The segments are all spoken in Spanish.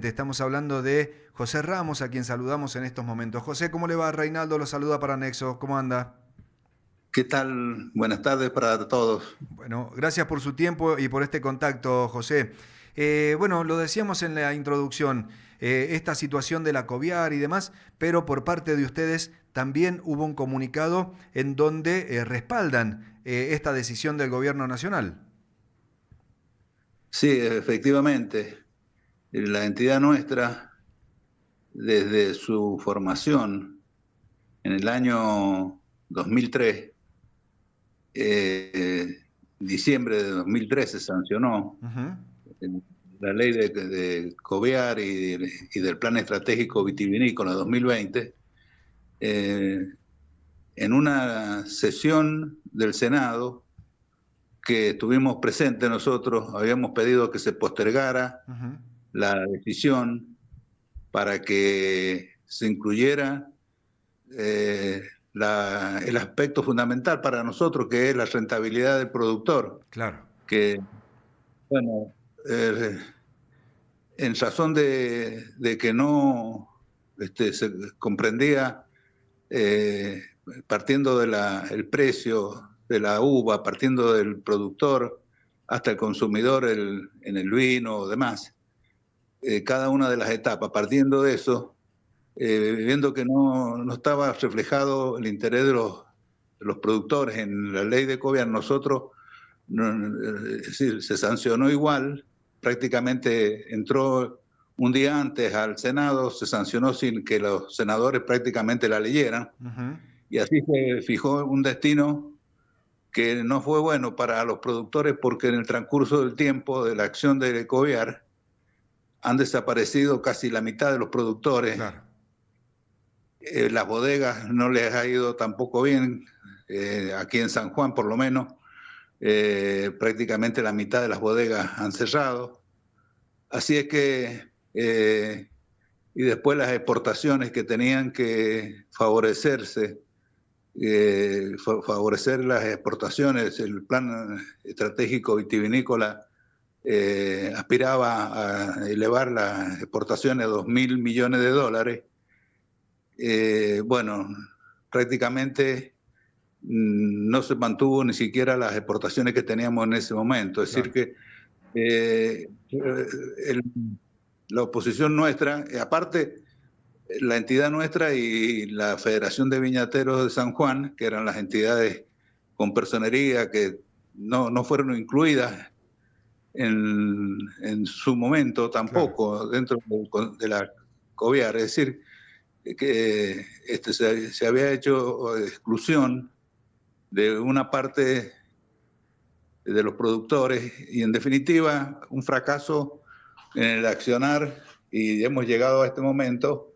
Estamos hablando de José Ramos, a quien saludamos en estos momentos. José, ¿cómo le va? Reinaldo lo saluda para Nexo. ¿Cómo anda? ¿Qué tal? Buenas tardes para todos. Bueno, gracias por su tiempo y por este contacto, José. Bueno, lo decíamos en la introducción, esta situación de la Coviar y demás, pero por parte de ustedes también hubo un comunicado en donde respaldan esta decisión del gobierno nacional. Sí, efectivamente, la entidad nuestra, desde su formación en el año 2003, eh, diciembre de 2003 se sancionó Ujú. la ley de Covear y del Plan Estratégico Vitivinícola 2020, eh, en una sesión del Senado que estuvimos presentes nosotros, habíamos pedido que se postergara Ujú. la decisión para que se incluyera eh, el aspecto fundamental para nosotros, que es la rentabilidad del productor, Claro. que, bueno, eh, en razón de que no se comprendía, eh, partiendo del precio de la uva, partiendo del productor hasta el consumidor en el vino o demás, cada una de las etapas, partiendo de eso, viendo que no estaba reflejado el interés de los productores en la ley de Covian, nosotros, es decir, se sancionó igual, prácticamente entró un día antes al Senado, se sancionó sin que los senadores prácticamente la leyeran, Ujú. y así se fijó un destino que no fue bueno para los productores porque en el transcurso del tiempo de la acción de Coviar han desaparecido casi la mitad de los productores. Claro. Las bodegas no les ha ido tampoco bien, aquí en San Juan por lo menos, prácticamente la mitad de las bodegas han cerrado. Así es que, y después las exportaciones que tenían que favorecerse, favorecer las exportaciones, el plan estratégico vitivinícola aspiraba a elevar las exportaciones a 2.000 millones de dólares. Bueno, prácticamente no se mantuvo ni siquiera las exportaciones que teníamos en ese momento. Es decir, Claro. que el, la oposición nuestra, aparte la entidad nuestra y la Federación de Viñateros de San Juan, que eran las entidades con personería que no fueron incluidas en su momento Claro. tampoco dentro de la COVIAR. Es decir, que se había hecho exclusión de una parte de los productores y en definitiva un fracaso en el accionar, y hemos llegado a este momento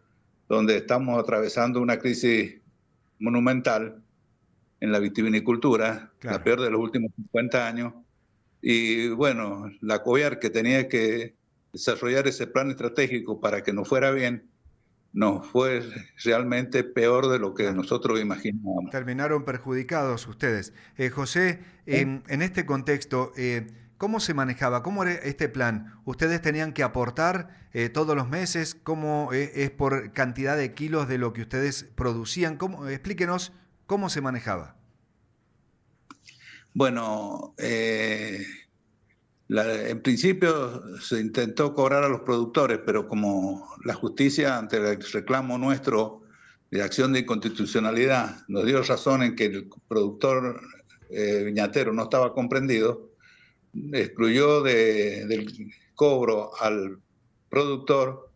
donde estamos atravesando una crisis monumental en la vitivinicultura, la Claro. peor de los últimos 50 años. Y bueno, la COVIAR, que tenía que desarrollar ese plan estratégico para que nos fuera bien, nos fue realmente peor de lo que Claro. nosotros imaginábamos. Terminaron perjudicados ustedes. José, en este contexto, ¿cómo se manejaba? ¿Cómo era este plan? ¿Ustedes tenían que aportar todos los meses? ¿Cómo es por cantidad de kilos de lo que ustedes producían? Explíquenos cómo se manejaba. Bueno, en principio se intentó cobrar a los productores, pero como la justicia ante el reclamo nuestro de acción de inconstitucionalidad nos dio razón en que el productor viñatero no estaba comprendido, excluyó del cobro al productor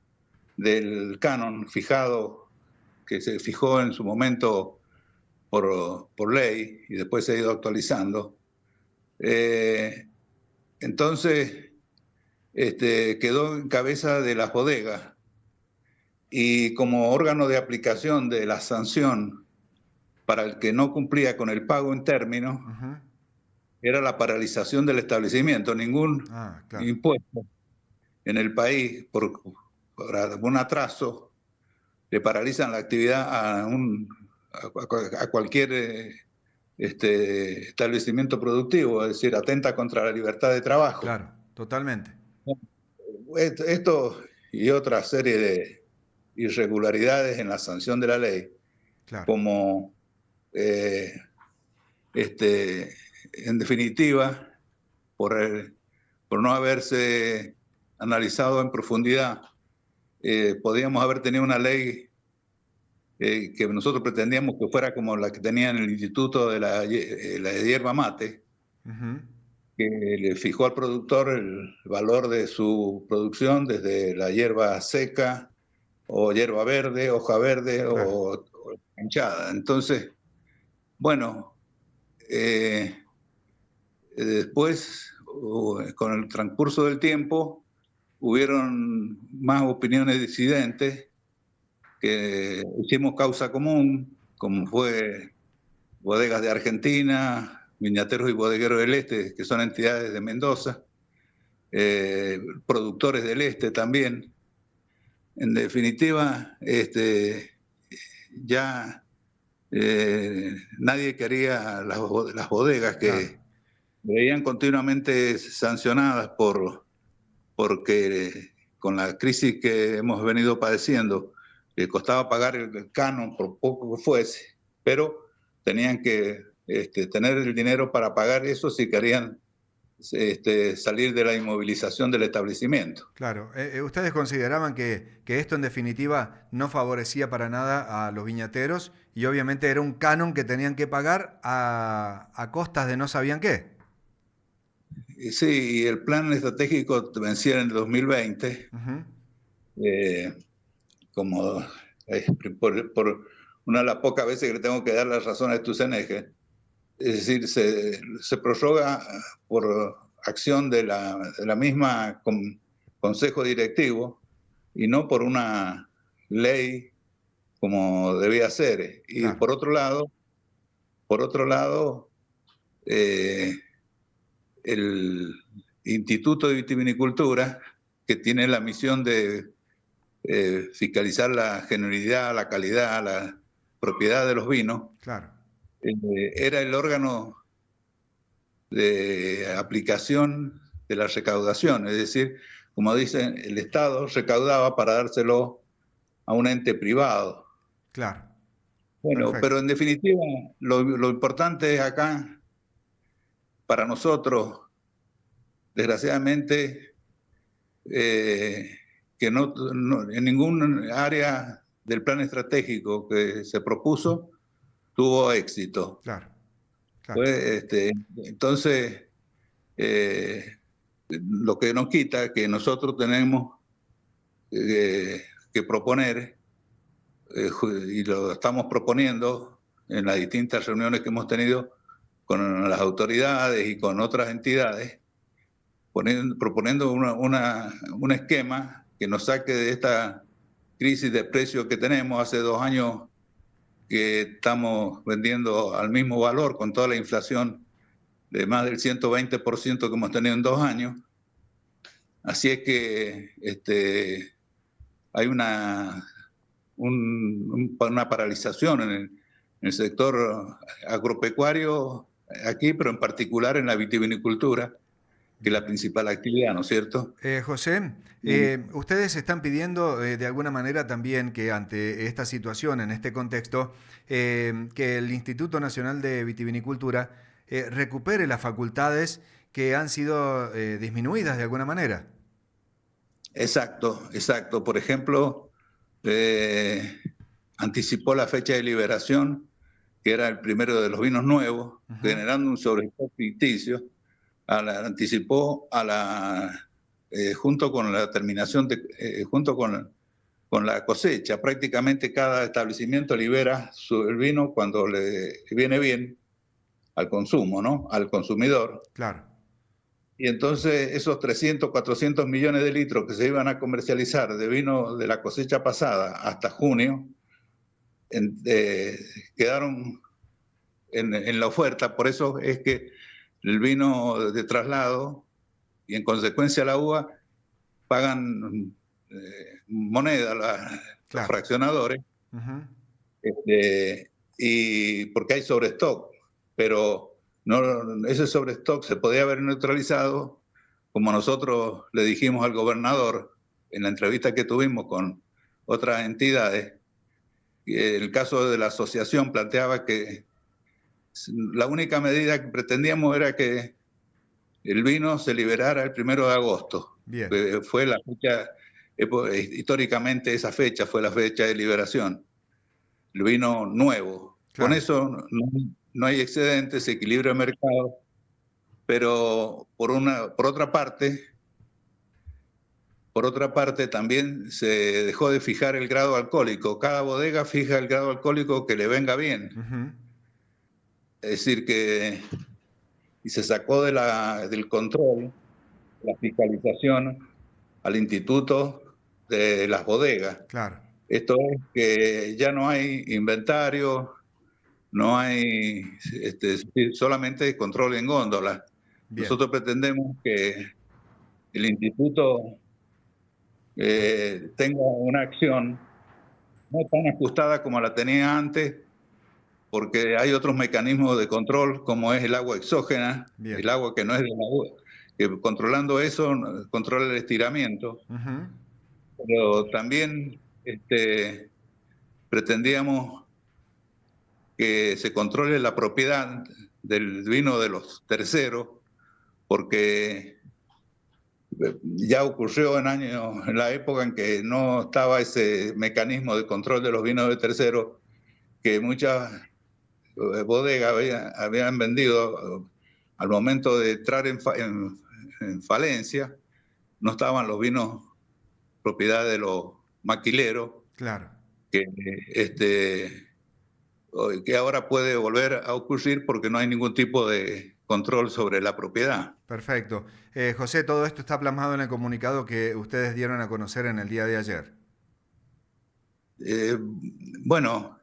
del canon fijado, que se fijó en su momento por ley y después se ha ido actualizando. Eh, entonces, quedó en cabeza de las bodegas, y como órgano de aplicación de la sanción para el que no cumplía con el pago en términos, Ujú. era la paralización del establecimiento. Ningún Ah, claro. impuesto en el país por algún atraso le paralizan la actividad a cualquier establecimiento productivo, es decir, atenta contra la libertad de trabajo. Claro, totalmente. Esto y otra serie de irregularidades en la sanción de la ley, Claro. como en definitiva, por no haberse analizado en profundidad, podíamos haber tenido una ley que nosotros pretendíamos que fuera como la que tenía en el Instituto de la Hierba Mate, que le fijó al productor el valor de su producción desde la hierba seca o hierba verde, hoja verde Claro. o hinchada. Entonces, bueno, después, con el transcurso del tiempo, hubieron más opiniones disidentes que hicimos causa común, como fue Bodegas de Argentina, Viñateros y Bodegueros del Este, que son entidades de Mendoza, productores del Este también. En definitiva, ya nadie quería las bodegas que Claro. veían continuamente sancionadas porque con la crisis que hemos venido padeciendo, costaba pagar el canon por poco que fuese, pero tenían que tener el dinero para pagar eso si querían salir de la inmovilización del establecimiento. Claro. ¿Ustedes consideraban que esto en definitiva no favorecía para nada a los viñateros y obviamente era un canon que tenían que pagar a costas de no sabían qué? Y sí, el plan estratégico vencía en el 2020, Ujú. como por una de las pocas veces que le tengo que dar la razón a Stusenege. Es decir, se prorroga por acción de la misma consejo directivo y no por una ley como debía ser. Y Claro. por otro lado, el Instituto de Vitivinicultura, que tiene la misión de fiscalizar la genuinidad, la calidad, la propiedad de los vinos, Claro. era el órgano de aplicación de la recaudación, es decir, como dicen, el Estado recaudaba para dárselo a un ente privado. Claro. Bueno, Perfecto. pero en definitiva, lo importante es acá, para nosotros, desgraciadamente, que en ningún área del plan estratégico que se propuso tuvo éxito. Claro. Claro. Pues, entonces, lo que nos quita que nosotros tenemos que proponer, y lo estamos proponiendo en las distintas reuniones que hemos tenido con las autoridades y con otras entidades, proponiendo un esquema que nos saque de esta crisis de precios que tenemos. Hace 2 años que estamos vendiendo al mismo valor con toda la inflación de más del 120% que hemos tenido en 2 años. Así es que hay una paralización en el sector agropecuario aquí, pero en particular en la vitivinicultura, que es la Bien. principal actividad, ¿no es cierto? José, ustedes están pidiendo de alguna manera también que ante esta situación, en este contexto, que el Instituto Nacional de Vitivinicultura recupere las facultades que han sido disminuidas de alguna manera. Exacto, exacto. Por ejemplo, anticipó la fecha de liberación, que era el primero de los vinos nuevos, Ujú. generando un sobrestock ficticio. Anticipó junto con la terminación, junto con la cosecha. Prácticamente cada establecimiento libera el vino cuando le viene bien al consumo, ¿no? Al consumidor. Claro. Y entonces esos 300, 400 millones de litros que se iban a comercializar de vino de la cosecha pasada hasta junio, quedaron en la oferta. Por eso es que el vino de traslado y en consecuencia la uva pagan moneda los Claro. fraccionadores, Ujú. y porque hay sobrestock, pero no, ese sobrestock se podía haber neutralizado, como nosotros le dijimos al gobernador, en la entrevista que tuvimos con otras entidades, el caso de la asociación planteaba que la única medida que pretendíamos era que el vino se liberara el 1 de agosto. Bien. Fue la fecha, históricamente esa fecha fue la fecha de liberación. El vino nuevo. Con Claro. eso no hay excedente, se equilibra el mercado, pero por otra parte también se dejó de fijar el grado alcohólico. Cada bodega fija el grado alcohólico que le venga bien. Ujú. Es decir, y se sacó del control, la fiscalización al instituto de las bodegas. Claro. Esto es que ya no hay inventario, no hay solamente control en góndola. Bien. Nosotros pretendemos que el instituto tenga una acción no tan ajustada como la tenía antes, porque hay otros mecanismos de control, como es el agua exógena, Bien. el agua que no es de la agua, que controlando eso controla el estiramiento, Ujú. pero también pretendíamos que se controle la propiedad del vino de los terceros, porque ya ocurrió en la época en que no estaba ese mecanismo de control de los vinos de terceros, que muchas bodegas habían vendido al momento de entrar en falencia, no estaban los vinos propiedad de los maquileros, Claro. que, que ahora puede volver a ocurrir porque no hay ningún tipo de control sobre la propiedad. Perfecto. José, todo esto está plasmado en el comunicado que ustedes dieron a conocer en el día de ayer. Eh, bueno,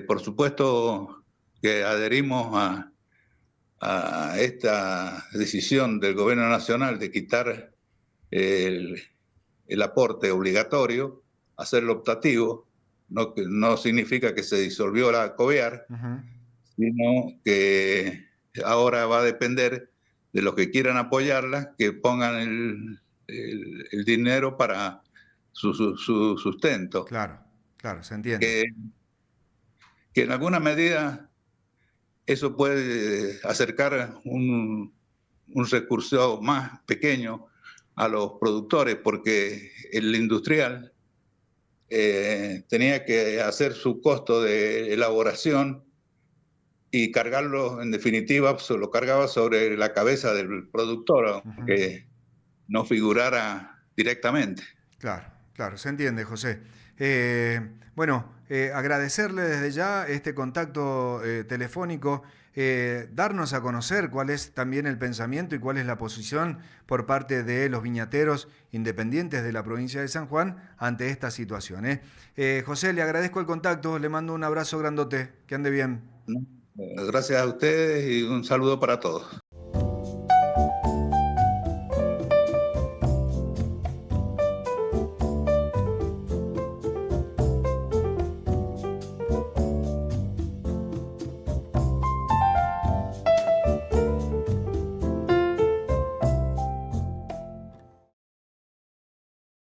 por supuesto que adherimos a esta decisión del gobierno nacional de quitar el, el aporte obligatorio, hacerlo optativo. No significa que se disolvió la COVEAR, Ujú. sino que ahora va a depender de los que quieran apoyarla, que pongan el dinero para su sustento. Claro, claro, se entiende. Que, que en alguna medida eso puede acercar un recurso más pequeño a los productores, porque el industrial tenía que hacer su costo de elaboración y cargarlo, en definitiva, se lo cargaba sobre la cabeza del productor, Ujú. aunque no figurara directamente. Claro, claro, se entiende, José. Bueno, agradecerle desde ya este contacto telefónico, darnos a conocer cuál es también el pensamiento y cuál es la posición por parte de los viñateros independientes de la provincia de San Juan ante esta situación. José, le agradezco el contacto, le mando un abrazo grandote, que ande bien. ¿No? Gracias a ustedes y un saludo para todos.